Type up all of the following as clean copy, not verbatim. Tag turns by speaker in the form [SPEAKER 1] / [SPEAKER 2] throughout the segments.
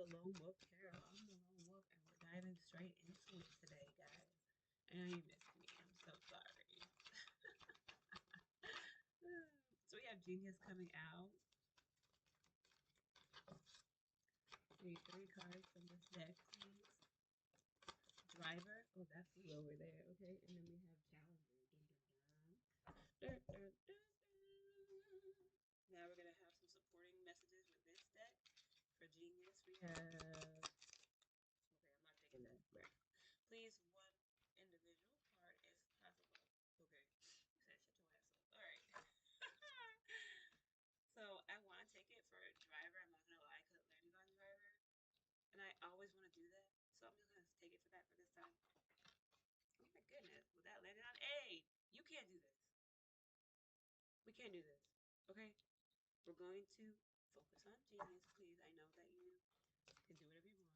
[SPEAKER 1] the Lone Wolf Carol. I'm the Lone Wolf, and we're diving straight into it today, guys. I know you missed me. I'm so sorry. So we have Genius coming out. We need three cards from this deck, please. Driver. Oh, that flew over there. Okay, and then we have Challenger. Dun, dun, dun. Dun, dun, dun. Now we're gonna have some supporting messages with this deck. For Genius, we have. Okay, I'm not taking that. Right. Please, one individual card if possible. Okay. Said shut your ass up. All right. So I want to take it for driver. I'm not gonna lie, because it landed on driver, and I always want to do that. So I'm just gonna take it for that for this time. Oh my goodness, with that landed on A, you can't do this. We can't do this. Okay, we're going to focus on Genius, please. I know that you can do whatever you want,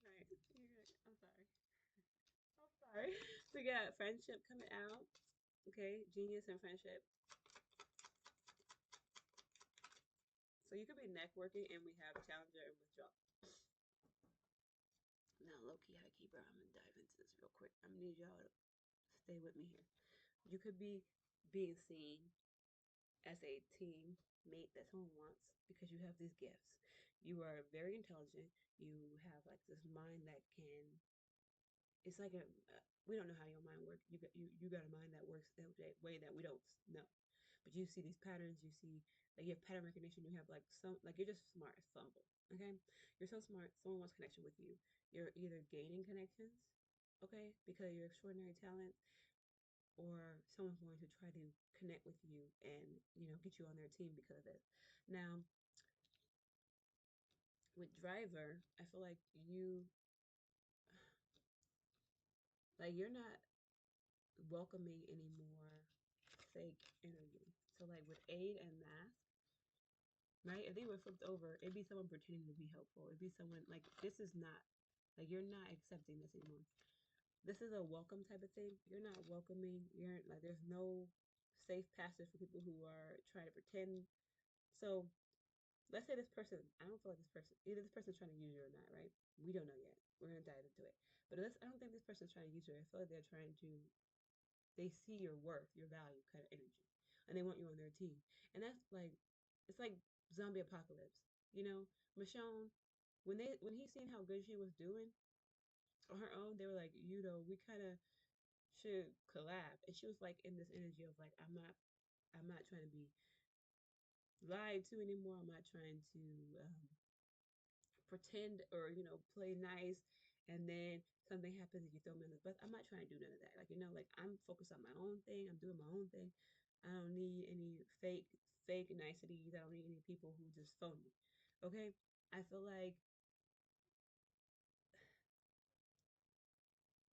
[SPEAKER 1] but let's just focus on Genius, please. All right, I'm sorry. I'm sorry. We got friendship coming out. Okay, Genius and friendship. So you could be networking, and we have challenger and withdraw. Now, low key, high key, bro. I'm gonna dive into this real quick. I'm gonna need y'all to stay with me here. You could be being seen as a team mate that someone wants because you have these gifts. You are very intelligent. You have like this mind that can. It's like a. We don't know how your mind works. You got a mind that works that way that we don't know. But you see these patterns. You see like you have pattern recognition. You have like some like you're just smart as fumble. Okay, you're so smart. Someone wants connection with you. You're either gaining connections, okay, because of your extraordinary talent, or someone's going to try to connect with you and get you on their team because of this. Now, with driver, I feel you're not welcoming any more fake energy. So like with aid and mask, right? If they were flipped over, it'd be someone pretending to be helpful. It'd be someone like this is not like you're not accepting this anymore. This is a welcome type of thing. You're not welcoming. You're like there's no safe passage for people who are trying to pretend. So let's say this person, I don't feel like this person, either this person's trying to use you or not, right? We don't know yet. We're gonna dive into it. But I don't think this person's trying to use you. I feel like they're trying to, they see your worth, your value, kind of energy, and they want you on their team. And that's like, it's like zombie apocalypse. Michonne, when he seen how good she was doing on her own, they were like, we kind of should collab. And she was like in this energy of like, I'm not trying to be lied to anymore. I'm not trying to pretend or play nice, and then something happens and you throw me on the bus. I'm not trying to do none of that. Like I'm focused on my own thing. I'm doing my own thing. I don't need any fake niceties. I don't need any people who just phone me. Okay. I feel like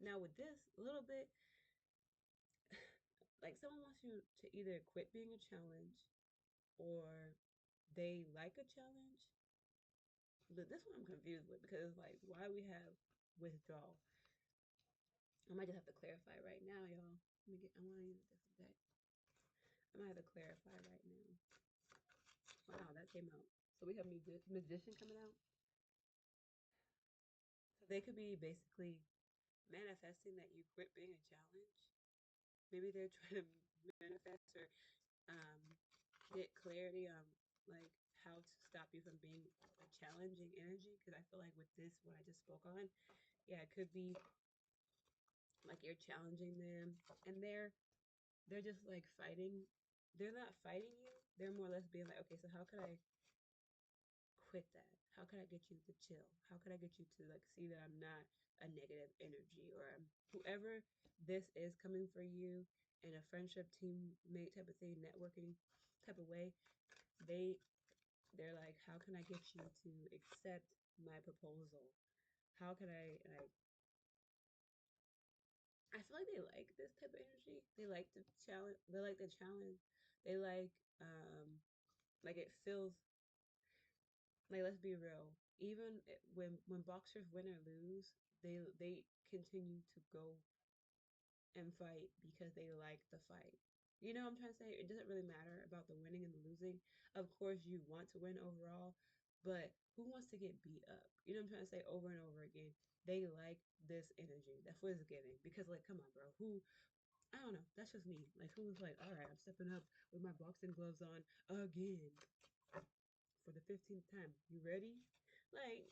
[SPEAKER 1] now with this a little bit, like someone wants you to either quit being a challenge or they like a challenge. But this one I'm confused with because like why we have withdrawal. I might just have to clarify right now, y'all. I want to use a different deck. I might have to clarify right now. Wow, that came out. So we have Magician coming out. So they could be basically manifesting that you quit being a challenge. Maybe they're trying to manifest or um, get clarity on like how to stop you from being a challenging energy. Because I feel like with this, what I just spoke on, yeah, it could be like you're challenging them, and they're just like fighting. They're not fighting you. They're more or less being like, okay, so how could I quit that? How could I get you to chill? How could I get you to like see that I'm not a negative energy, or whoever this is coming for you in a friendship teammate type of thing, networking type of way, they they're like, how can I get you to accept my proposal? How can I feel like they like this type of energy. They like the challenge. They like the challenge. They like it feels like, let's be real. Even when boxers win or lose, they continue to go and fight because they like the fight. You know what I'm trying to say? It doesn't really matter about the winning and the losing. Of course, you want to win overall, but who wants to get beat up? You know what I'm trying to say over and over again? They like this energy. That's what it's giving. Because, like, come on, bro. Who, I don't know. That's just me. Like, who's like, all right, I'm stepping up with my boxing gloves on again for the 15th time. You ready? Like,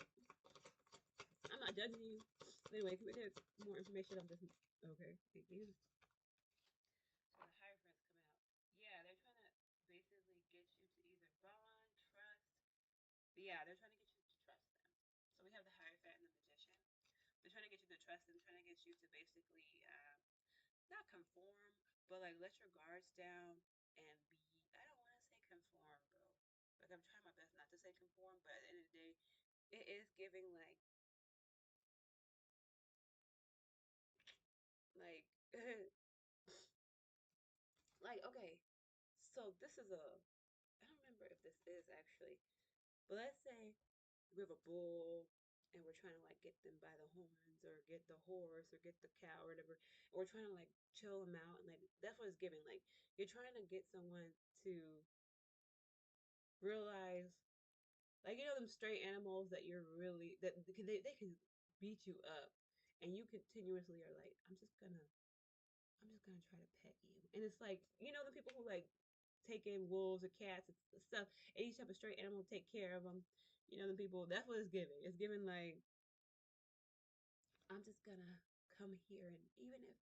[SPEAKER 1] I'm not judging you. Anyway, can we get more information on this? Okay, thank you. So the Hierophants come out. Yeah, they're trying to basically get you to either bond, trust. Yeah, they're trying to get you to trust them. So we have the Hierophant and the Magician. They're trying to get you to trust them, trying to get you to basically not conform, but like let your guards down and be. I don't want to say conform, bro. Like I'm trying my best not to say conform, but at the end of the day, it is giving like like okay. So this is a. I don't remember if this is actually, but let's say we have a bull and we're trying to like get them by the horns or get the horse or get the cow or whatever. And we're trying to like chill them out and like that's what it's giving. Like you're trying to get someone to realize like you know them stray animals that you're really that they can beat you up and you continuously are like I'm just gonna try to pet you. And it's like, you know, the people who like take in wolves or cats and stuff, and each type of stray animal take care of them. You know, the people, that's what it's giving. It's giving like, I'm just gonna come here, and even if,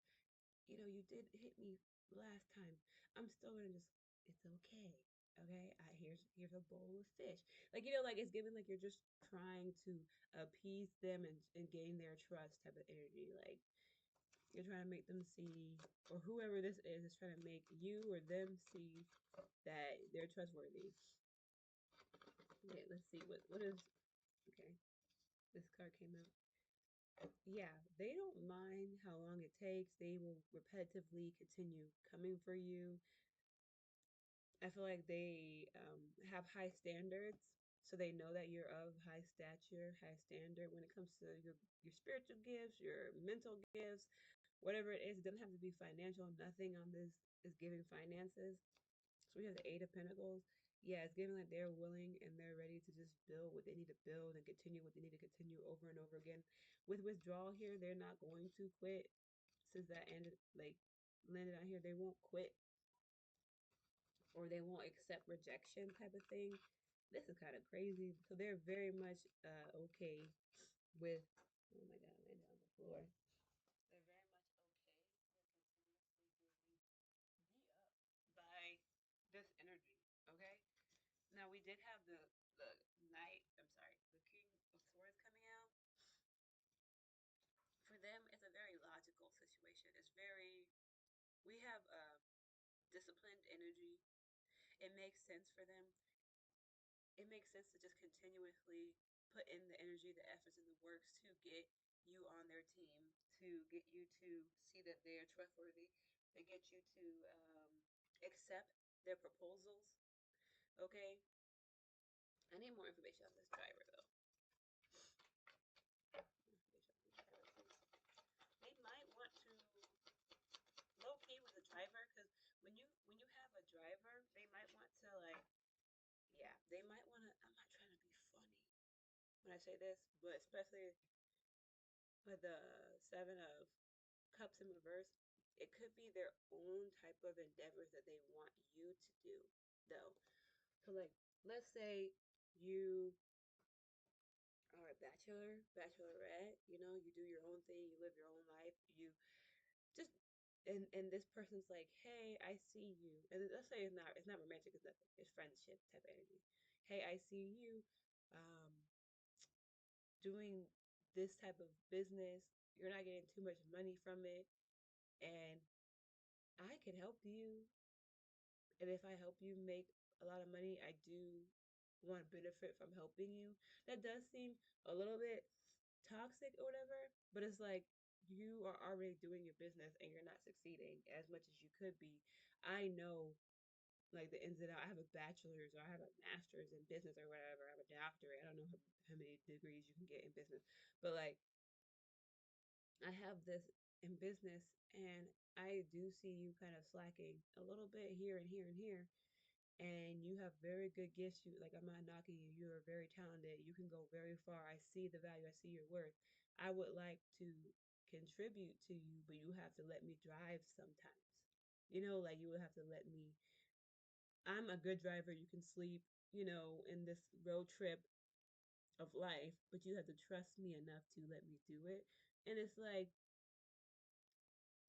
[SPEAKER 1] you know, you did hit me last time, I'm still gonna just, it's okay. Okay, here's a bowl of fish. Like you know, like it's given like you're just trying to appease them and gain their trust type of energy. Like you're trying to make them see, or whoever this is trying to make you or them see that they're trustworthy. Okay, let's see what is okay. This card came out. Yeah, they don't mind how long it takes. They will repetitively continue coming for you. I feel like they have high standards, so they know that you're of high stature, high standard when it comes to your spiritual gifts, your mental gifts, whatever it is. It doesn't have to be financial. Nothing on this is giving finances. So we have the Eight of Pentacles. Yeah, it's giving like they're willing and they're ready to just build what they need to build and continue what they need to continue over and over again. With withdrawal here, they're not going to quit. Since that ended, like landed on here, they won't quit or they won't accept rejection type of thing. This is kind of crazy. So they're very much okay with. Oh my God, I landed on the floor. They're very much okay with continuously getting beat up by this energy. Okay. Now we did have the knight. I'm sorry, the King of Swords coming out. For them, it's a very logical situation. It's very. We have disciplined energy. It makes sense for them. It makes sense to just continuously put in the energy, the efforts, and the works to get you on their team, to get you to see that they're trustworthy, to get you to accept their proposals. Okay, I need more information on this driver though. They might want to low key with a driver because when you have a driver, they might want to like yeah, they might want to. I'm not trying to be funny when I say this, but especially with the Seven of Cups in reverse, it could be their own type of endeavors that they want you to do though. So like, let's say you are a bachelor, bachelorette. You know, you do your own thing, you live your own life, you just and this person's like, hey, I see you, and let's say it's not romantic, it's nothing, it's friendship type of energy. Hey, I see you, um, doing this type of business. You're not getting too much money from it, and I could help you. And if I help you make a lot of money, I do want to benefit from helping you. That does seem a little bit toxic or whatever, but it's like you are already doing your business and you're not succeeding as much as you could be. I know like the ins and outs. I have a bachelor's or I have a master's in business or whatever. I have a doctorate. I don't know how many degrees you can get in business, but like I have this in business, and I do see you kind of slacking a little bit here and here and here, and you have very good gifts. You like, I'm not knocking you. You are very talented. You can go very far. I see the value. I see your worth. I would like to contribute to you, but you have to let me drive sometimes. Like you would have to let me. I'm a good driver. You can sleep, in this road trip of life, but you have to trust me enough to let me do it. And it's like,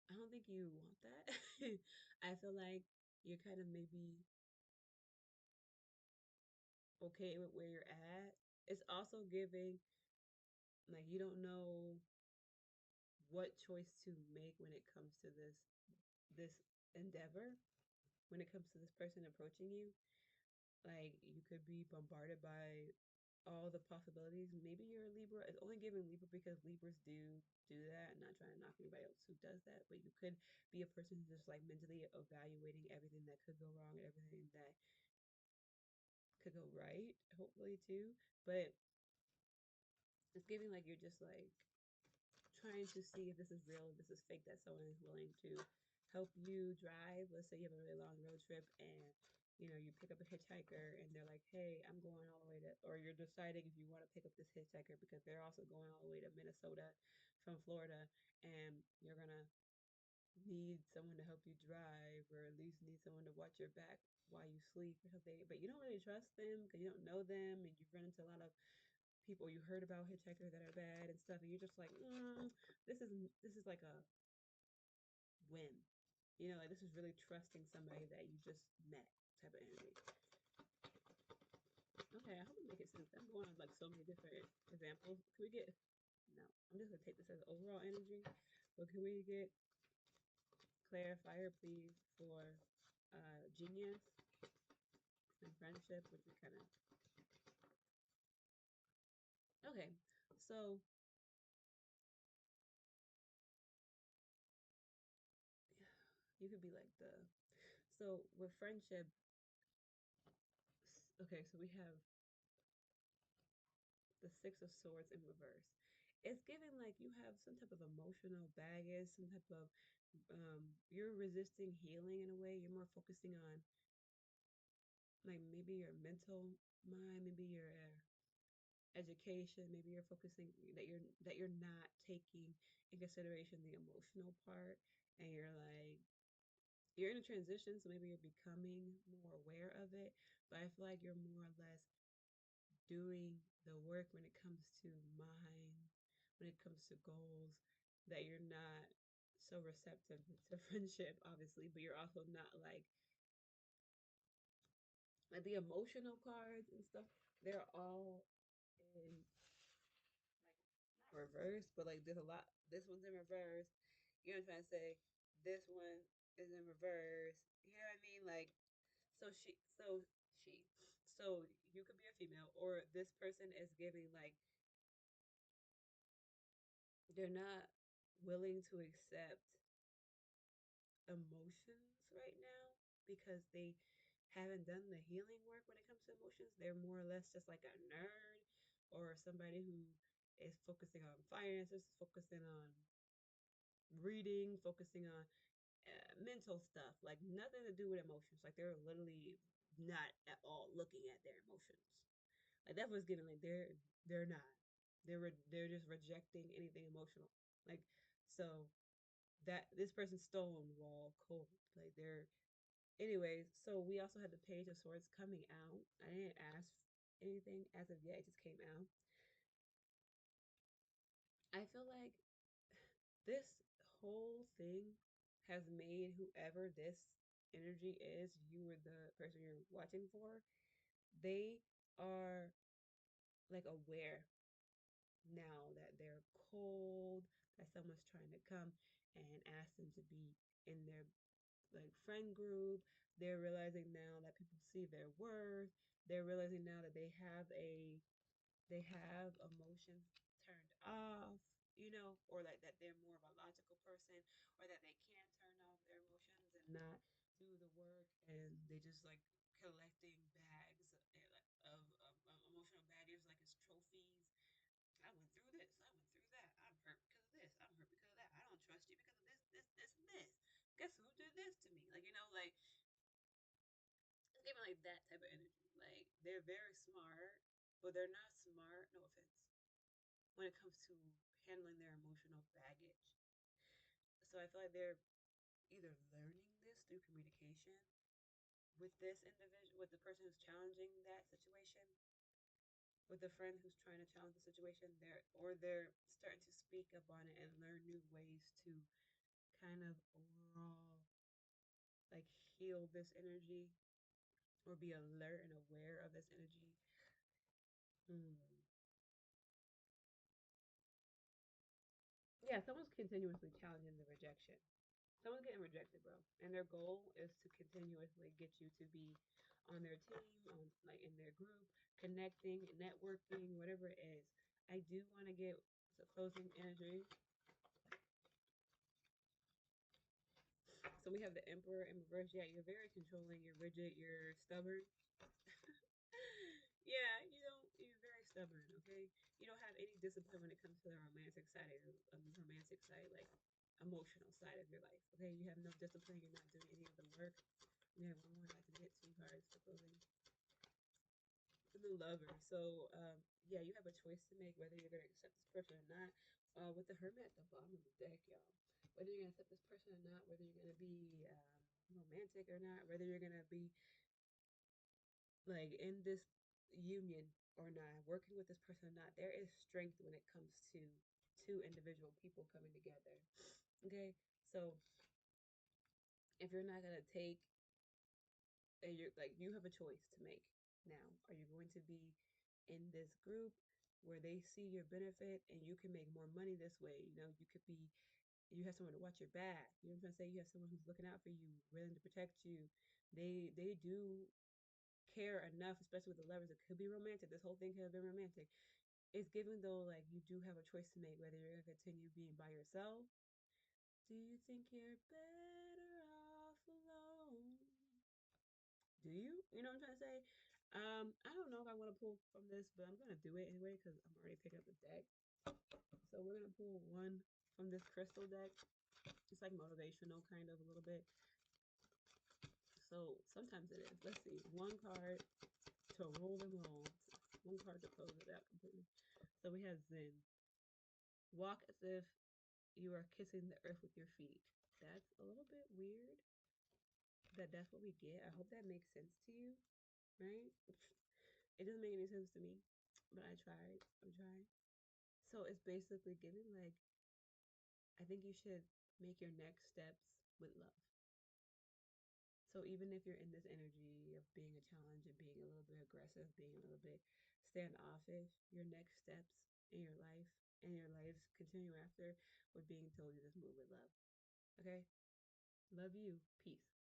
[SPEAKER 1] I don't think you want that. I feel like you're kind of maybe okay with where you're at. It's also giving, like, you don't know what choice to make when it comes to this endeavor, when it comes to this person approaching you. Like, you could be bombarded by all the possibilities. Maybe you're a Libra. It's only giving Libra because Libras do that. I'm not trying to knock anybody else who does that, but you could be a person who's just like mentally evaluating everything that could go wrong and everything that could go right, hopefully too. But it's giving like you're just like trying to see if this is real, if this is fake, that someone is willing to help you drive. Let's say you have a really long road trip and you pick up a hitchhiker and they're like, hey, I'm going all the way to, or you're deciding if you want to pick up this hitchhiker because they're also going all the way to Minnesota from Florida, and you're going to need someone to help you drive, or at least need someone to watch your back while you sleep or something. But you don't really trust them because you don't know them, and you've run into a lot of people you heard about hitchhikers that are bad and stuff, and you're just like, this is like a win. Like this is really trusting somebody that you just met type of energy. Okay, I hope it makes sense. I'm going on like so many different examples. Can we get no? I'm just gonna take this as overall energy, but can we get clarifier, please, for genius and friendship, which is kind of okay. So you could be like the so with friendship. Okay, so we have the Six of Swords in reverse. It's giving like you have some type of emotional baggage, some type of you're resisting healing in a way. You're more focusing on like maybe your mental mind, maybe your education, maybe you're focusing that you're not taking in consideration the emotional part, and you're in a transition, so maybe you're becoming more aware of it. But I feel like you're more or less doing the work when it comes to mind, when it comes to goals, that you're not so receptive to friendship, obviously, but you're also not like the emotional cards and stuff. They're all in like reverse, but like there's a lot. This one's in reverse. You know what I'm trying to say? This one is in reverse. You know what I mean? Like she. So you could be a female, or this person is giving like they're not willing to accept emotions right now because they haven't done the healing work when it comes to emotions. They're more or less just like a nerd or somebody who is focusing on finances, focusing on reading, focusing on mental stuff, like nothing to do with emotions. Like they're literally not at all looking at their emotions. Like that was given like they're not. They're just rejecting anything emotional. Like so that this person's stone wall cold. Like they're anyways. So we also had the Page of Swords coming out. I didn't ask anything as of yet. It just came out. I feel like this whole thing has made whoever this energy is, you or the person you're watching for, they are like aware now that they're cold, that someone's trying to come and ask them to be in their like friend group. They're realizing now that people see their worth. They're realizing now that they have emotions turned off, or like that they're more of a logical person, or that they can't turn off their emotions and not do the work, and they just like collecting bags of emotional baggage like it's trophies. I went through this. I went through that. I'm hurt because of this. I'm hurt because of that. I don't trust trust you because of this, and this. Guess who did this to me? Like, like it's giving like that type of energy. Like they're very smart, but they're not smart, no offense, when it comes to handling their emotional baggage. So I feel like they're either learning this through communication with this individual, with the person who's challenging that situation, with a friend who's trying to challenge the situation, they're starting to speak up on it and learn new ways to kind of overall like heal this energy or be alert and aware of this energy. Hmm. Yeah, someone's continuously challenging the rejection. Someone's getting rejected, bro, and their goal is to continuously get you to be on their team, on like in their group, connecting, networking, whatever it is. I do want to get to closing energy. So we have the Emperor in reverse. Yeah, you're very controlling. You're rigid. You're stubborn. Yeah, you're very stubborn. Okay, you don't have any discipline when it comes to the romantic side of the romantic side, like emotional side of your life. Okay, you have no discipline. You're not doing any of the work. We have one more. I can hit 2 cards for closing. The lover. So yeah, you have a choice to make whether you're gonna accept this person or not. With the Hermit at the bottom of the deck, y'all. Whether you're gonna accept this person or not, whether you're gonna be romantic or not, whether you're gonna be like in this union or not, working with this person or not, there is strength when it comes to two individual people coming together. Okay, so if you're not gonna take, and you're like, you have a choice to make now. Are you going to be in this group where they see your benefit and you can make more money this way? You could be, you have someone to watch your back. You know what I'm trying to say? You have someone who's looking out for you, willing to protect you. They do care enough, especially with the lovers. It could be romantic. This whole thing could have been romantic. It's given though, like you do have a choice to make whether you're gonna continue being by yourself. Do you think you're better off alone? Do you? You know what I'm trying to say? I don't know if I want to pull from this, but I'm gonna do it anyway because I'm already picking up the deck. So we're gonna pull one from this crystal deck. It's like motivational, kind of a little bit. So sometimes it is. Let's see, one card to roll them all. One card to close it out completely. So we have Zen. Walk as if you are kissing the earth with your feet. That's a little bit weird. That's what we get. I hope that makes sense to you, right? It doesn't make any sense to me, but I tried. I'm trying. So it's basically giving like, I think you should make your next steps with love. So even if you're in this energy of being a challenge and being a little bit aggressive, being a little bit standoffish, your next steps in your life and your lives continue after with being told you just move with love. Okay? Love you. Peace.